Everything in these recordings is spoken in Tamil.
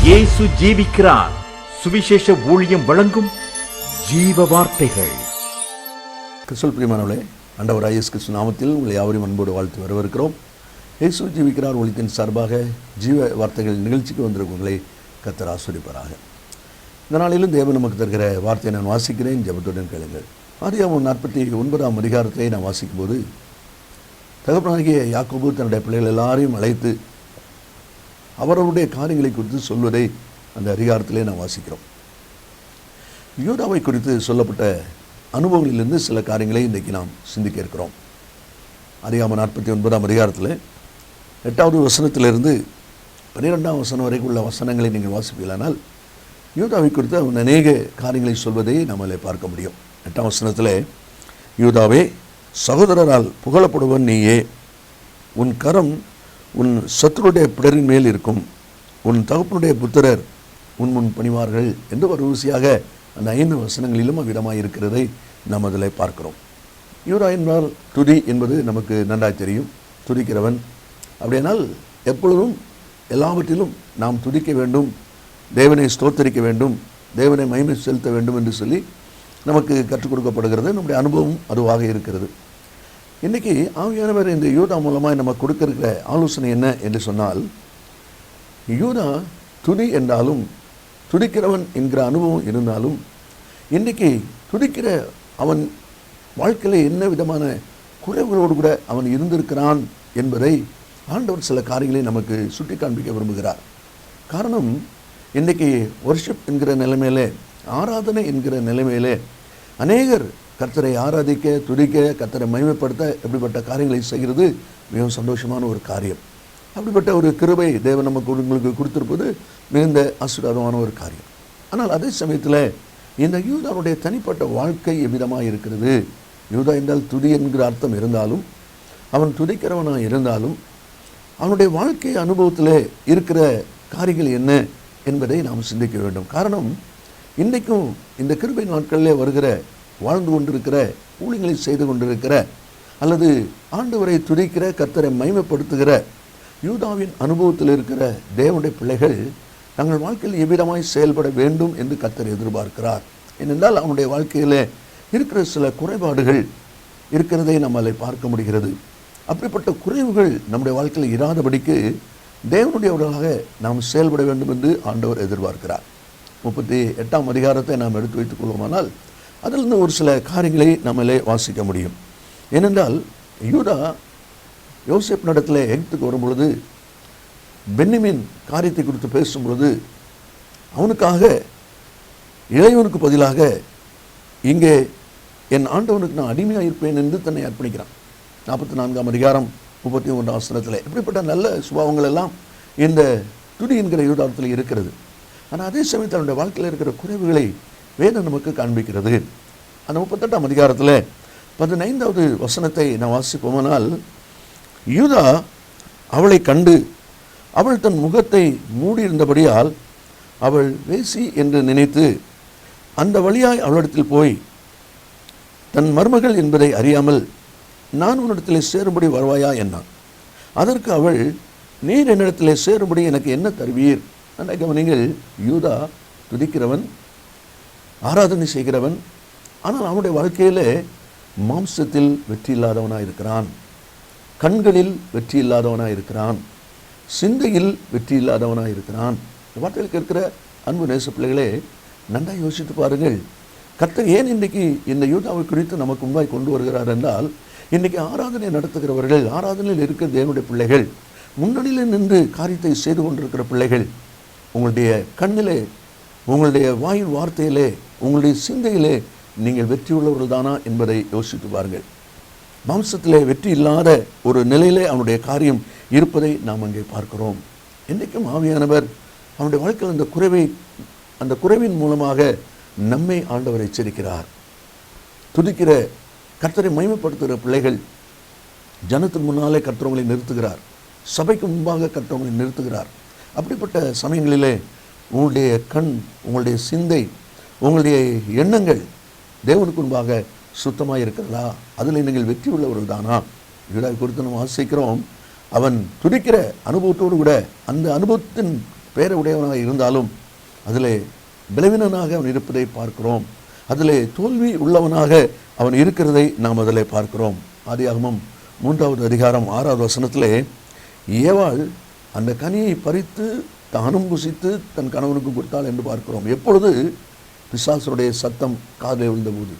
இயேசு ஜீவிக்கிறார். சுவிசேஷ ஊழியம் வழங்கும் ஜீவ வார்த்தைகள். கிறிஸ்துவுக்குள் பிரியமானவர்களே, ஆண்டவராகிய இயேசு கிறிஸ்து நாமத்தில் உங்களை யாவரையும் அன்போடு வாழ்த்து வரவேற்கிறோம். இயேசு ஜீவிக்கிறார் ஊழியத்தின் சார்பாக ஜீவ வார்த்தைகள் நிகழ்ச்சிக்கு வந்திருக்கவங்களை கர்த்தர் ஆசீர்வதிப்பாராக. இந்த நாளிலும் தேவன் நமக்கு தருகிற வார்த்தையை நான் வாசிக்கிறேன், ஜெபத்துடன் கேளுங்கள். ஆதியாகமம் 49ஆம் அதிகாரத்தை நான் வாசிக்கும்போது, தகப்பனாகிய யாக்கோபு தன்னுடைய பிள்ளைகள் எல்லாரையும் அழைத்து அவர்களுடைய காரியங்களை குறித்து சொல்வதை அந்த அதிகாரத்திலே நான் வாசிக்கிறோம். யூதாவை குறித்து சொல்லப்பட்ட அனுபவங்களிலிருந்து சில காரியங்களை இன்றைக்கு நாம் சிந்திக்க இருக்கிறோம். ஆதியாகமம் 49ஆம் அதிகாரத்தில் 8வது வசனத்திலிருந்து 12ஆம் வசனம் வரைக்கும் உள்ள வசனங்களை நீங்கள் வாசிப்பீர்களானால் யூதாவை குறித்து அவன் அநேக காரியங்களை சொல்வதை நம்மளே பார்க்க முடியும். 8ஆம் வசனத்தில், யூதாவே, சகோதரரால் புகழப்படுவன் நீயே, உன் கரம் உன் சத்துருடைய பிடரின் மேல் இருக்கும், உன் தகப்பனுடைய புத்திரர் உன் முன் பணிவார்கள் என்று ஒரு ருசியாக அந்த 5 வசனங்களிலும் அவ்விடமாக இருக்கிறதை நாம் அதில் பார்க்கிறோம். யூதா என்றால் துதி என்பது நமக்கு நன்றாக தெரியும். துதிக்கிறவன். அப்படியானால் எப்பொழுதும் எல்லாவற்றிலும் நாம் துதிக்க வேண்டும், தேவனை ஸ்தோத்தரிக்க வேண்டும், தேவனை மகிமை செலுத்த வேண்டும் என்று சொல்லி நமக்கு கற்றுக் கொடுக்கப்படுகிறது. நம்முடைய அனுபவம் அதுவாக இருக்கிறது. இன்றைக்கி ஆவியானவர் இந்த யூதா மூலமாக நம்ம கொடுக்கிற ஆலோசனை என்ன என்று சொன்னால், யூதா துதி என்றாலும் துதிக்கிறவன் என்கிற அனுபவம் இருந்தாலும் இன்றைக்கி துதிக்கிற அவன் வாழ்க்கையில் என்ன விதமான குறைவுகளோடு கூட அவன் இருந்திருக்கிறான் என்பதை ஆண்டவர் சில காரியங்களை நமக்கு சுட்டி காண்பிக்க விரும்புகிறார். காரணம், இன்றைக்கி வர்ஷிப் என்கிற நிலைமையிலே, ஆராதனை என்கிற நிலைமையிலே அநேகர் கர்த்தரை ஆராதிக்க, துதிக்க, கர்த்தரை மகிமைப்படுத்த எப்படிப்பட்ட காரியங்களை செய்கிறது மிகவும் சந்தோஷமான ஒரு காரியம். அப்படிப்பட்ட ஒரு கிருபை தேவன் நமக்கு உங்களுக்கு கொடுத்திருப்பது மிகுந்த ஆசீர்வாதமான ஒரு காரியம். ஆனால் அதே சமயத்தில் இந்த யூதாவுடைய தனிப்பட்ட வாழ்க்கை எவ்விதமாக இருக்கிறது? யூதா என்றால் துதி என்கிற அர்த்தம் இருந்தாலும், அவன் துதிக்கிறவனாக இருந்தாலும் அவனுடைய வாழ்க்கை அனுபவத்தில் இருக்கிற காரியங்கள் என்ன என்பதை நாம் சிந்திக்க வேண்டும். காரணம், இன்றைக்கும் இந்த கிருபை நாட்களிலே வருகிற, வாழ்ந்து கொண்டிருக்கிற, ஊழியங்களை செய்து கொண்டிருக்கிற, அல்லது ஆண்டவரை துதிக்கிற, கர்த்தரை மகிமைப்படுத்துகிற யூதாவின் அனுபவத்தில் இருக்கிற தேவனுடைய பிள்ளைகள் தங்கள் வாழ்க்கையில் எவ்விதமாய் செயல்பட வேண்டும் என்று கர்த்தர் எதிர்பார்க்கிறார். ஏனென்றால் அவனுடைய வாழ்க்கையில் இருக்கிற சில குறைபாடுகள் இருக்கிறதை நம்மளை பார்க்க முடிகிறது. அப்படிப்பட்ட குறைவுகள் நம்முடைய வாழ்க்கையில் இராதபடிக்கு தேவனுடையவர்களாக நாம் செயல்பட வேண்டும் என்று ஆண்டவர் எதிர்பார்க்கிறார். 38ஆம் அதிகாரத்தை நாம் எடுத்து வைத்துக் கொள்வோமானால் அதிலிருந்து ஒரு சில காரியங்களை நம்மளே வாசிக்க முடியும். ஏனென்றால் யூதா யோசேப் நடத்தில் எகிப்துக்கு வரும்பொழுது பென்யமீன் காரியத்தை குறித்து பேசும்பொழுது அவனுக்காக இளையவனுக்கு பதிலாக இங்கே என் ஆண்டவனுக்கு நான் அடிமையாக இருப்பேன் என்று தன்னை அர்ப்பணிக்கிறான். 44ஆம் அதிகாரம் 31ஆம் வசனத்தில் இப்படிப்பட்ட நல்ல சுபாவங்கள் எல்லாம் இந்த துதி என்கிற யூதாத்தில் இருக்கிறது. ஆனால் அதே சமயத்தில் அவனுடைய வாழ்க்கையில் இருக்கிற குறைவுகளை வேதம் நமக்கு காண்பிக்கிறது. அந்த 38ஆம் அதிகாரத்தில் 15வது வசனத்தை நான் வாசிப்போமானால், யூதா அவளை கண்டு அவள் தன் முகத்தை மூடியிருந்தபடியால் அவள் வேசி என்று நினைத்து அந்த வழியாய் அவளிடத்தில் போய் தன் மருமகள் என்பதை அறியாமல் நான் உன்னிடத்தில் சேரும்படி வருவாயா என்றான். அதற்கு அவள், நீர் என்னிடத்தில் சேரும்படி எனக்கு என்ன தருவீர்? நீங்கள், யூதா துதிக்கிறவன், ஆராதனை செய்கிறவன், ஆனால் அவனுடைய வாழ்க்கையில் மாம்சத்தில் வெற்றி இல்லாதவனாக இருக்கிறான், கண்களில் வெற்றி இல்லாதவனாக இருக்கிறான், சிந்தையில் வெற்றி இல்லாதவனாக இருக்கிறான். இந்த வார்த்தைகளுக்கு இருக்கிற அன்பு நேச பிள்ளைகளே, நன்றாக யோசித்து பாருங்கள். கர்த்தர் ஏன் இன்றைக்கி இந்த யூதாவை குறித்து நமக்கு முன்பாய் கொண்டு வருகிறார் என்றால், இன்றைக்கி ஆராதனை நடத்துகிறவர்கள், ஆராதனையில் இருக்கிற தேவனுடைய பிள்ளைகள், முன்னணியில் நின்று காரியத்தை செய்து கொண்டிருக்கிற பிள்ளைகள், உங்களுடைய கண்ணிலே, உங்களுடைய வாயின் வார்த்தையிலே, உங்களுடைய சிந்தையிலே நீங்கள் வெற்றி உள்ளவர்கள் தானா என்பதை யோசித்து பாருங்கள். மாம்சத்திலே வெற்றி இல்லாத ஒரு நிலையிலே அவனுடைய காரியம் இருப்பதை நாம் அங்கே பார்க்கிறோம். இன்றைக்கும் ஆவியானவர் அவனுடைய வாழ்க்கையில் அந்த குறைவின் மூலமாக நம்மை ஆண்டவர் எச்சரிக்கிறார். துதிக்கிற, கர்த்தரை மகிமைப்படுத்துகிற பிள்ளைகள் ஜனத்தின் முன்னாலே கர்த்தவங்களை நிறுத்துகிறார், சபைக்கு முன்பாக கர்த்தவங்களை நிறுத்துகிறார். அப்படிப்பட்ட சமயங்களிலே உங்களுடைய கண், உங்களுடைய சிந்தை, உங்களுடைய எண்ணங்கள் தேவனுக்கு முன்பாக சுத்தமாக இருக்கிறதா? அதில் நீங்கள் வெற்றி உள்ளவர்கள் தானா? யூதாவை குறித்து நம்ம வாசிக்கிறோம். அவன் துதிக்கிற அனுபவத்தோடு கூட அந்த அனுபவத்தின் பேரை உடையவனாக இருந்தாலும் அதிலே பலவீனனாக அவன் இருப்பதை பார்க்கிறோம். அதிலே தோல்வி உள்ளவனாக அவன் இருக்கிறதை நாம் அதில் பார்க்கிறோம். ஆதியாகமம் 3வது அதிகாரம் 6வது வசனத்திலே ஏவாள் அந்த கனியை பறித்து தானும் புசித்து தன் கணவனுக்கு கொடுத்தாள் என்று பார்க்கிறோம். எப்பொழுது? பிசாசுடைய சத்தம் காதில் விழுந்தபோது.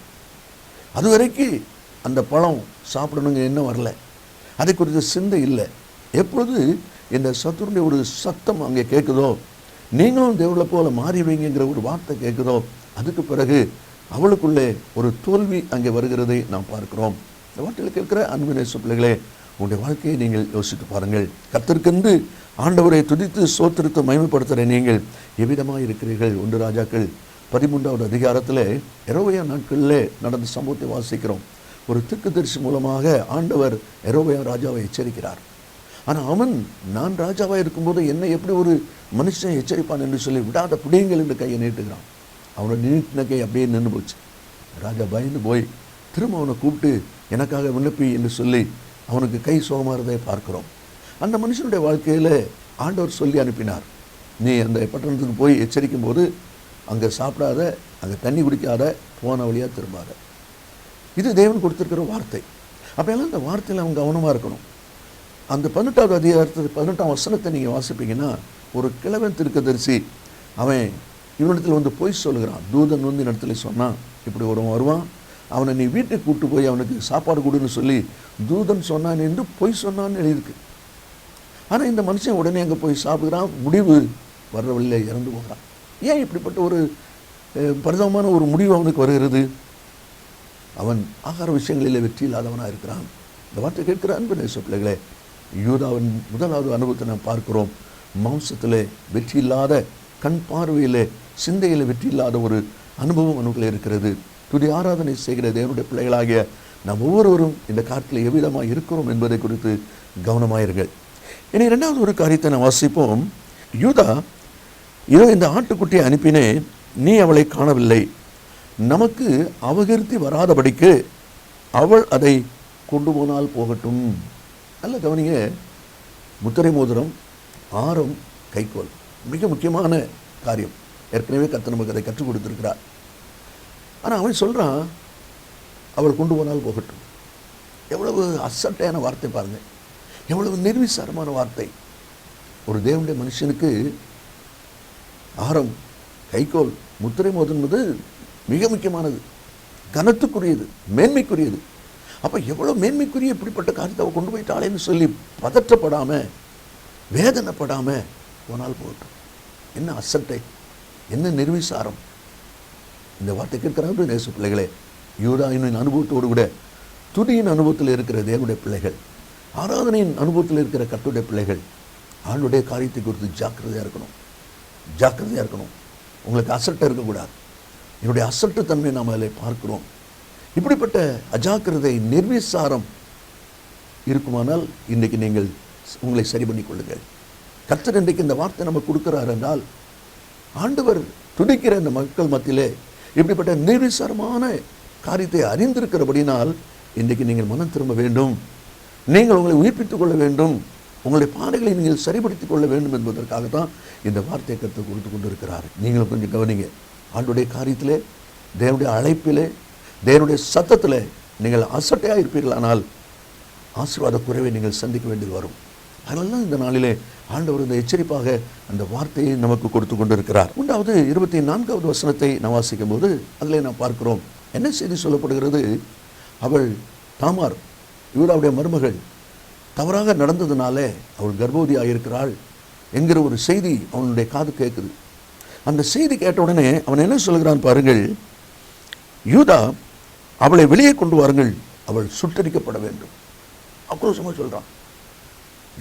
அதுவரைக்கு அந்த பழம் சாப்பிடணுங்க என்ன வரல, அதை குறித்த சிந்தை இல்லை. எப்பொழுது இந்த சத்துருடைய ஒரு சத்தம் அங்கே கேட்குதோ, நீங்களும் தேவனை போல மாறிவீங்கிற ஒரு வார்த்தை கேட்குதோ, அதுக்கு பிறகு அவளுக்குள்ளே ஒரு தோல்வி அங்கே வருகிறதை நாம் பார்க்கிறோம். இந்த வார்த்தையில் கேட்கிற அன்பு நேச பிள்ளைகளே, உங்களுடைய வாழ்க்கையை நீங்கள் யோசித்து பாருங்கள். கர்த்தருக்கென்று ஆண்டவரை துதித்து சோத்திரத்தை மகிமைப்படுத்துகிற நீங்கள் எவ்விதமாக இருக்கிறீர்கள்? 1 ராஜாக்கள் 13வது அதிகாரத்தில் யெரொபெயா நாட்களில் நடந்த சம்பவத்தை வாசிக்கிறோம். ஒரு தீர்க்கதரிசி மூலமாக ஆண்டவர் யெரொபெயா ராஜாவை எச்சரிக்கிறார். ஆனால் அவன், நான் ராஜாவாக இருக்கும்போது என்னை எப்படி ஒரு மனுஷன் எச்சரிப்பான் என்று சொல்லி விடாத பிடிங்கள் என்று கையை நீட்டுகிறான். அவனோட நீட்டின கை அப்படியே நின்று போச்சு. ராஜா பயந்து போய் திரும்ப அவனை கூப்பிட்டு எனக்காக விண்ணப்பி என்று சொல்லி அவனுக்கு கை சுகமாறதை பார்க்கிறோம். அந்த மனுஷனுடைய வாழ்க்கையில் ஆண்டவர் சொல்லி அனுப்பினார், நீ அந்த பட்டணத்துக்கு போய் எச்சரிக்கும் போது அங்கே சாப்பிடாத, அங்கே தண்ணி குடிக்காத, போன வழியாக திரும்பாத. இது தேவன் கொடுத்துருக்கிற வார்த்தை. அப்போல்லாம் அந்த வார்த்தையில் அவங்க கவனமாக இருக்கணும். அந்த 18வது அதிகாரத்தில் 18ஆம் வசனத்தை நீங்கள் வாசிப்பீங்கன்னா, ஒரு கிழவன் தீர்க்கதரிசி அவன் இவனிடத்தில் வந்து போய் சொல்லுகிறான். தூதன் வந்து இடத்துல சொன்னான், இப்படி ஒருவன் வருவான், அவனை நீ வீட்டுக்கு கூப்பிட்டு போய் அவனுக்கு சாப்பாடு கொடுன்னு சொல்லி தூதன் சொன்னான் என்று பொய் சொன்னான்னு எழுதியிருக்கு. ஆனால் இந்த மனுஷன் உடனே அங்கே போய் சாப்பிடுகிறான். முடிவு வர்ற வழியில் இறந்து போகிறான். ஏன் இப்படிப்பட்ட ஒரு பரிதாபமான ஒரு முடிவு அவனுக்கு வருகிறது? அவன் ஆகார விஷயங்களில் வெற்றி இல்லாதவனாக இருக்கிறான். இந்த வார்த்தை கேட்கிற அன்பு நேச பிள்ளைகளே, யூதாவின் முதலாவது அனுபவத்தை நாம் பார்க்கிறோம். மாம்சத்தில் வெற்றி இல்லாத, கண் பார்வையில், சிந்தையில் வெற்றி இல்லாத ஒரு அனுபவம் அவனுக்குள்ளே இருக்கிறது. துதி ஆராதனை செய்கிற தேவனுடைய பிள்ளைகளாகிய நாம் ஒவ்வொருவரும் இந்த காலத்தில் எவ்விதமாக இருக்கிறோம் என்பதை குறித்து கவனமாயிருங்கள். இனி 2வது ஒரு காரியத்தை நான் வாசிப்போம். யூதா, இதோ இந்த ஆட்டுக்குட்டியை அனுப்பினேன், நீ அவளை காணவில்லை, நமக்கு அபகீர்த்தி வராதபடிக்கு அவள் அதை கொண்டு போனால் போகட்டும். நல்ல கவனிங்க, முத்திரை மோதிரம், ஆரம், கைக்கோல் மிக முக்கியமான காரியம். ஏற்கனவே கர்த்தர் நமக்கு அதை கற்றுக் கொடுத்திருக்கிறார். ஆனால் அவன் சொல்கிறான், அவள் கொண்டு போனால் போகட்டும். எவ்வளவு அசட்டையான வார்த்தை பாருங்கள், எவ்வளவு நிர்விசாரமான வார்த்தை. ஒரு தேவனுடைய மனுஷனுக்கு ஆரம், கைக்கோல், முத்திரை மோதிரம் மிக முக்கியமானது, கனத்துக்குரியது, மேன்மைக்குரியது. அப்போ எவ்வளோ மேன்மைக்குரிய இப்படிப்பட்ட காரியத்தை அவள் கொண்டு போயிட்டாளேன்னு சொல்லி பதற்றப்படாமல், வேதனைப்படாமல் போனால் போகட்டும். என்ன அசட்டை, என்ன நிர்விசாரம்! இந்த வார்த்தை கேட்கிறாங்க நேச பிள்ளைகளே. யூதாவின் அனுபவத்தோடு கூட துதியின் அனுபவத்தில் இருக்கிற தேவனுடைய பிள்ளைகள், ஆராதனையின் அனுபவத்தில் இருக்கிற கர்த்தருடைய பிள்ளைகள், ஆண்டுடைய காரியத்தை குறித்து ஜாக்கிரதையாக இருக்கணும். ஜாக்கிரதையாக இருக்கணும். உங்களுக்கு அசட்டை இருக்கக்கூடாது. என்னுடைய அசட்டு தன்மை நாம் அதில் பார்க்கிறோம். இப்படிப்பட்ட அஜாக்கிரதை, நிர்விசாரம் இருக்குமானால் இன்றைக்கு நீங்கள் உங்களை சரி பண்ணி கொள்ளுங்கள். கர்த்தர் இன்றைக்கு இந்த வார்த்தை நம்ம கொடுக்குறார் என்றால், ஆண்டவர் துடிக்கிற இந்த மக்கள் மத்தியிலே இப்படிப்பட்ட நிர்விசாரமான காரியத்தை அறிந்திருக்கிறபடினால் இன்றைக்கு நீங்கள் மனம் திரும்ப வேண்டும். நீங்கள் உங்களை உயிர்ப்பித்துக் கொள்ள வேண்டும். உங்களுடைய பாதைகளை நீங்கள் சரிப்படுத்திக் கொள்ள வேண்டும் என்பதற்காகத்தான் இந்த வார்த்தையை கர்த்தர் கொடுத்து கொண்டிருக்கிறார். நீங்களும் கொஞ்சம் கவனிங்க. ஆண்டுடைய காரியத்திலே, தேவனுடைய அழைப்பிலே, தேவனுடைய சத்தத்தில் நீங்கள் அசட்டையாக இருப்பீர்களானால் ஆசீர்வாத குறைவை நீங்கள் சந்திக்க வேண்டியது வரும். அதனால இந்த நாளிலே ஆண்டவர் இந்த எச்சரிப்பாக அந்த வார்த்தையை நமக்கு கொடுத்து கொண்டிருக்கிறார். 24வது வசனத்தை நான் வாசிக்கும் போது அதில் நாம் பார்க்கிறோம், என்ன செய்தி சொல்லப்படுகிறது? அவள் தாமார், யூதாவுடைய மருமகள், தவறாக நடந்ததுனாலே அவள் கர்ப்பவதியாக இருக்கிறாள் என்கிற ஒரு செய்தி அவனுடைய காது கேட்குது. அந்த செய்தி கேட்ட உடனே அவன் என்ன சொல்கிறான் பாருங்கள். யூதா, அவளை வெளியே கொண்டு வாருங்கள், அவள் சுட்டரிக்கப்பட வேண்டும். ஆக்ரோஷமாக சொல்கிறான்,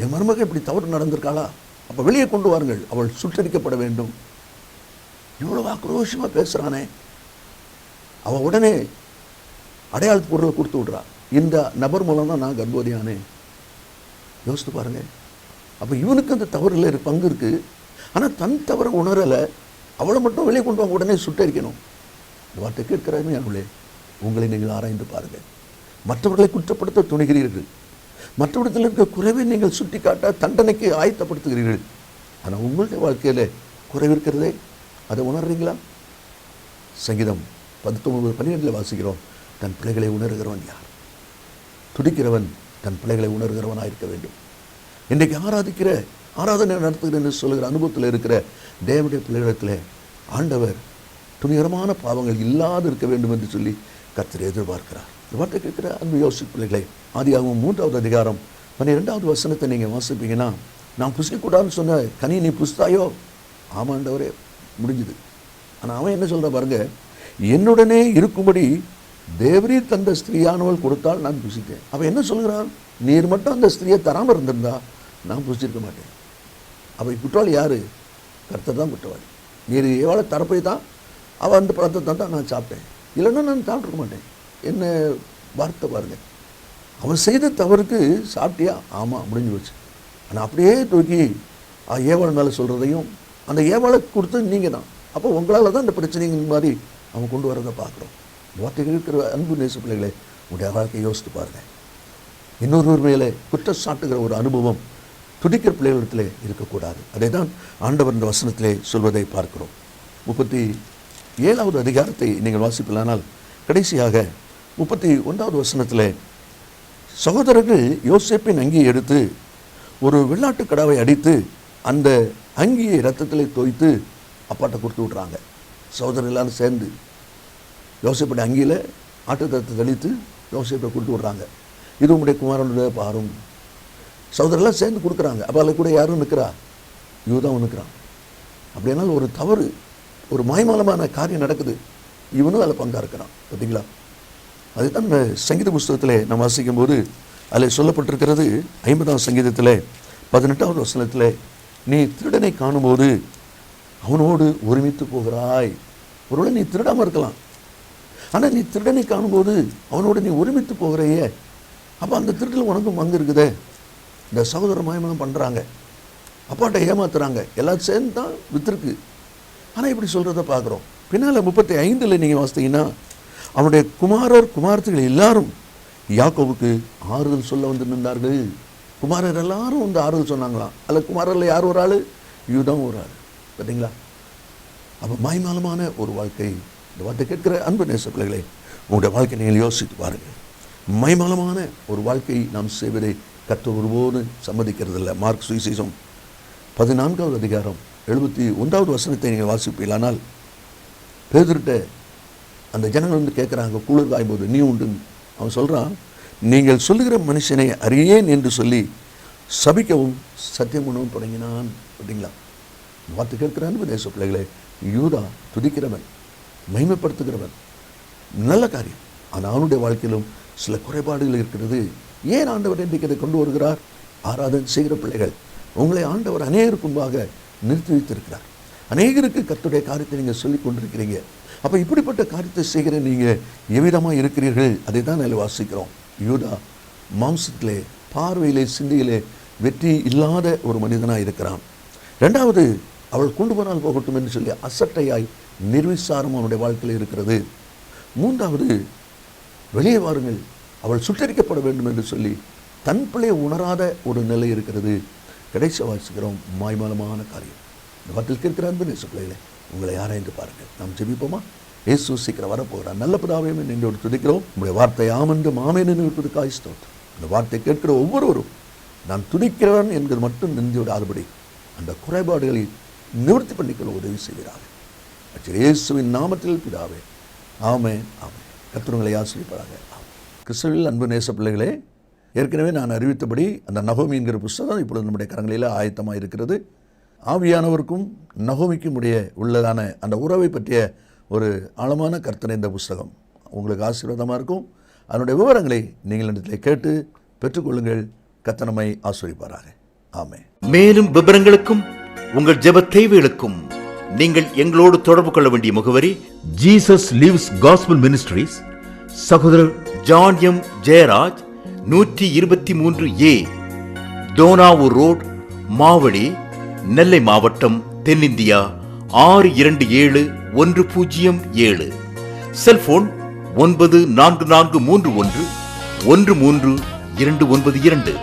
என் மருமகன் இப்படி தவறு நடந்திருக்காளா? அப்போ வெளியே கொண்டு வாருங்கள், அவள் சுட்டரிக்கப்பட வேண்டும். இவ்வளவு ஆக்ரோஷமாக பேசுகிறானே. அவள் உடனே அடையாளத்து பொருளை கொடுத்து விட்றா. இந்த நபர் மூலம் தான் நான் கர்ப்பவதியானேன். யோசித்து பாருங்கள். அப்போ இவனுக்கு அந்த தவறில் பங்கு இருக்குது. ஆனால் தன் தவறை உணரலை. அவளை மட்டும் வெளியே கொண்டு வாங்க, உடனே சுட்டரிக்கணும். இந்த வார்த்தை கேட்கிறாருமே அவளே, உங்களை நீங்கள் ஆராய்ந்து பாருங்கள். மற்றவர்களை குற்றப்படுத்த துணிகிறீர்கள். மற்றவரிடத்தில் இருக்க குறைவை நீங்கள் சுட்டி காட்ட தண்டனைக்கு ஆயத்தப்படுத்துகிறீர்கள். ஆனால் உங்களுடைய வாழ்க்கையில் குறைவு இருக்கிறதே, அதை உணர்றீங்களா? சங்கீதம் 19:12 வாசிக்கிறோம், தன் பிள்ளைகளை உணர்கிறவன் யார்? துடிக்கிறவன் தன் பிள்ளைகளை உணர்கிறவனாக இருக்க வேண்டும். இன்றைக்கு ஆராதனை நடத்துகிறேன் என்று சொல்லுகிற அனுபவத்தில் இருக்கிற தேவனுடைய பிள்ளைகளிடத்தில் ஆண்டவர் துணிகரமான பாவங்கள் இல்லாது இருக்க வேண்டும் என்று சொல்லி கர்த்தர் எதிர்பார்க்கிறார். இந்த வார்த்தை கேட்கிற அன்பு யோசிப்பு பிள்ளைகளை, ஆதியாகமம் 3வது அதிகாரம் 12வது வசனத்தை நீங்கள் வாசிப்பீங்கன்னா, நான் புசிக்கக்கூடாதுன்னு சொன்ன கனி நீ புசித்தாயோ? ஆமாண்டவரே, முடிஞ்சுது. ஆனால் அவன் என்ன சொல்கிற பாருங்க, என்னுடனே இருக்கும்படி தேவரீர் தந்த ஸ்திரீயானவள் கொடுத்தால் நான் புசித்தேன். அவன் என்ன சொல்கிறான்? நீர் மட்டும் அந்த ஸ்திரீயை தராமல் இருந்திருந்தா நான் புசிச்சிருக்க மாட்டேன். அவள் குற்றவாளி யார்? கர்த்தர் தான் குற்றவாளி. நீர் எவ்வளோ தரப்பை தான் அவள் அந்த பழத்தை தான் நான் சாப்பிட்டேன், இல்லைன்னா நான் சாப்பிட்ருக்க மாட்டேன். என்ன வார்த்தை பாருங்க. அவன் செய்த தவறுக்கு சாப்பிட்டியா? ஆமாம், முடிஞ்சு போச்சு. ஆனால் அப்படியே தூக்கி ஏவாள் மேலே சொல்கிறதையும் அந்த ஏவாளை கொடுத்து நீங்கள் தான், அப்போ உங்களால் தான் இந்த பிரச்சனைங்க மாதிரி அவன் கொண்டு வரதை பார்க்குறோம். வார்த்தைகள் இருக்கிற அன்பு நேச பிள்ளைகளை உங்களுடைய வாழ்க்கையை யோசித்து பாருங்கள். இன்னொருவர் மேலே குற்றம் சாட்டுகிற ஒரு அனுபவம் துடிக்கிற பிள்ளைகளிடத்தில் இருக்கக்கூடாது. அதை தான் ஆண்டவர் இந்த வசனத்திலே சொல்வதை பார்க்கிறோம். 37வது அதிகாரத்தை நீங்கள் வாசிப்பில்லானால் கடைசியாக 31வது வசனத்தில், சகோதரர்கள் யோசேப்பின் அங்கியை எடுத்து ஒரு வெள்ளாட்டு கடாவை அடித்து அந்த அங்கியை இரத்தத்தில் தோய்த்து அப்பாட்ட கொடுத்து விட்றாங்க. சகோதரர் எல்லாரும் சேர்ந்து யோசேப்புடைய அங்கியில் ஆட்டு ரத்தத்தை தெளித்து யோசேப்பை கொடுத்து விட்றாங்க. இது உங்களுடைய குமாரனுடைய பாரும். சகோதரெல்லாம் சேர்ந்து கொடுக்குறாங்க. அப்போ அதில் கூட யாரும் நிற்கிறா? யூதாவும் நிற்கிறான். அப்படின்னாலும் ஒரு தவறு, ஒரு மாய்மாலமான காரியம் நடக்குது, இவனும் அதில் பங்காக இருக்கிறான். பார்த்தீங்களா? அதுதான் இந்த சங்கீத புஸ்தகத்தில் நம்ம வாசிக்கும் போது அதில் சொல்லப்பட்டிருக்கிறது. 50ஆம் சங்கீதத்தில் 18வது வசனத்தில், நீ திருடனை காணும்போது அவனோடு ஒருமித்து போகிறாய். ஒருவேளை நீ திருடாமல் இருக்கலாம், ஆனால் நீ திருடனை காணும்போது அவனோடு நீ ஒருமித்து போகிறையே, அப்போ அந்த திருட்டில் உனக்கும் பங்கு இருக்குதே. இந்த சகோதர மாயமெல்லாம் பண்ணுறாங்க, அப்பாட்ட ஏமாத்துறாங்க, எல்லாம் சேர்ந்து தான் விற்றுருக்கு. ஆனால் இப்படி சொல்கிறத பார்க்குறோம். பின்னால் 35 நீங்கள் வாசித்தீங்கன்னா, அவனுடைய குமாரத்திகள் எல்லாரும் யாக்கோவுக்கு ஆறுதல் சொல்ல வந்து நின்றார்கள். குமாரர் எல்லாரும் வந்து ஆறுதல் சொன்னாங்களாம். அதில் குமாரரில் யார் ஒரு ஆள்? யூதான் ஒரு ஆள். பார்த்தீங்களா? அப்போ மாய்மாலமான ஒரு வாழ்க்கை. இந்த வார்த்தை கேட்கிற அன்பு நேச பிள்ளைகளை, உங்களுடைய வாழ்க்கை நீங்கள் யோசித்து பாருங்கள். மாய்மாலமான ஒரு வாழ்க்கை நாம் செய்வதை கர்த்தர் ஒருபோது சம்மதிக்கிறது இல்லை. மார்க் சுவிசேஷம் 14வது அதிகாரம் 71வது வசனத்தை நீங்கள் வாசிப்பீங்களானால், பேதுருட்ட அந்த ஜனங்கள் வந்து கேட்குறாங்க, குளிர் காயும்போது நீ உண்டு. அவன் சொல்கிறான், நீங்கள் சொல்லுகிற மனுஷனை அறியேன் என்று சொல்லி சபிக்கவும் சத்தியம் பண்ணவும் தொடங்கினான். பார்த்தீங்களா? வார்த்தை கேட்கிற அன்பு தேச பிள்ளைகளே, யூதா துதிக்கிறவன், மகிமைப்படுத்துகிறவன், நல்ல காரியம். ஆனால் அவனுடைய வாழ்க்கையிலும் சில குறைபாடுகள் இருக்கிறது. ஏன் ஆண்டவர் இன்றைக்கு அதை கொண்டு வருகிறார்? ஆராதனை செய்கிற பிள்ளைகள், உங்களை ஆண்டவர் அநேகருக்கு முன்பாக நிறுத்தி வைத்திருக்கிறார். அநேகருக்கு கர்த்தருடைய காரியத்தை நீங்கள் சொல்லிக் கொண்டிருக்கிறீங்க. அப்போ இப்படிப்பட்ட காரியத்தை செய்கிற நீங்கள் எவ்விதமாக இருக்கிறீர்கள்? அதை தான் அதில் வாசிக்கிறோம். யூதா மாம்சத்திலே, பார்வையிலே, சிந்தையிலே வெற்றி இல்லாத ஒரு மனிதனாக இருக்கிறான். ரெண்டாவது, அவள் கொண்டு போனால் போகட்டும் என்று சொல்லி அசட்டையாய் நிர்விசாரம் அவனுடைய வாழ்க்கையில் இருக்கிறது. மூன்றாவது, வெளியே வாருங்கள், அவள் சுட்டரிக்கப்பட வேண்டும் என்று சொல்லி தன் பிள்ளையை உணராத ஒரு நிலை இருக்கிறது. கடைசி வாசிக்கிறோம், மாய்மாலமான காரியம். இந்த வார்த்தையில் கேட்கிற அன்பு நேச பிள்ளைகளை, உங்களை ஆராய்ந்து பாருங்கள். நாம் ஜெபிப்போமா? இயேசு சீக்கிரம் வரப்போகிறார். நல்ல பிதாவே, நின்று துதிக்கிறோம். உங்களுடைய வார்த்தை ஆமென்று ஆமென் என்று இருப்பதுக்காக ஸ்தோத்திரம். அந்த வார்த்தை கேட்கிற ஒவ்வொருவரும் நான் துதிக்கிறவன் என்பது மட்டும் நின்று விடாதபடி அந்த குறைபாடுகளை நிவர்த்தி பண்ணிக்கொள்ள உதவி செய்கிறார்கள். இயேசுவின் நாமத்தில் பிதாவே, ஆமென் ஆமென். கர்த்தர் ஆசீர்வதிப்பாராக. கிறிஸ்துவில் அன்பு நேச பிள்ளைகளே, ஏற்கனவே நான் அறிவித்தபடி அந்த நகோமி என்கிற புஸ்தகம் இப்பொழுது நம்முடைய கரங்களில் ஆயத்தமாக இருக்கிறது. ஆவியானவருக்கும் நகோமிக்கும் உள்ளதான அந்த உறவை பற்றிய ஒரு ஆழமான கர்த்தனை இந்த புஸ்தகம் உங்களுக்கு ஆசீர்வாதமாக இருக்கும். அதனுடைய விவரங்களை நீங்கள் இடத்தில் கேட்டு பெற்றுக்கொள்ளுங்கள். கர்த்தர் நம்மை ஆசீர்வதிப்பாராக. ஆமென். மேலும் விவரங்களுக்கும் உங்கள் ஜெப தேவைகளுக்கும் நீங்கள் எங்களோடு தொடர்பு கொள்ள வேண்டிய முகவரி, ஜீசஸ் லிவ்ஸ் காஸ்பல் மினிஸ்ட்ரீஸ், சகோதரர் John M Jeyaraj, 123A Dohnavur road, Mavadi, Nellai மாவட்டம், தென்னிந்தியா 627107. செல்போன் 9443113292.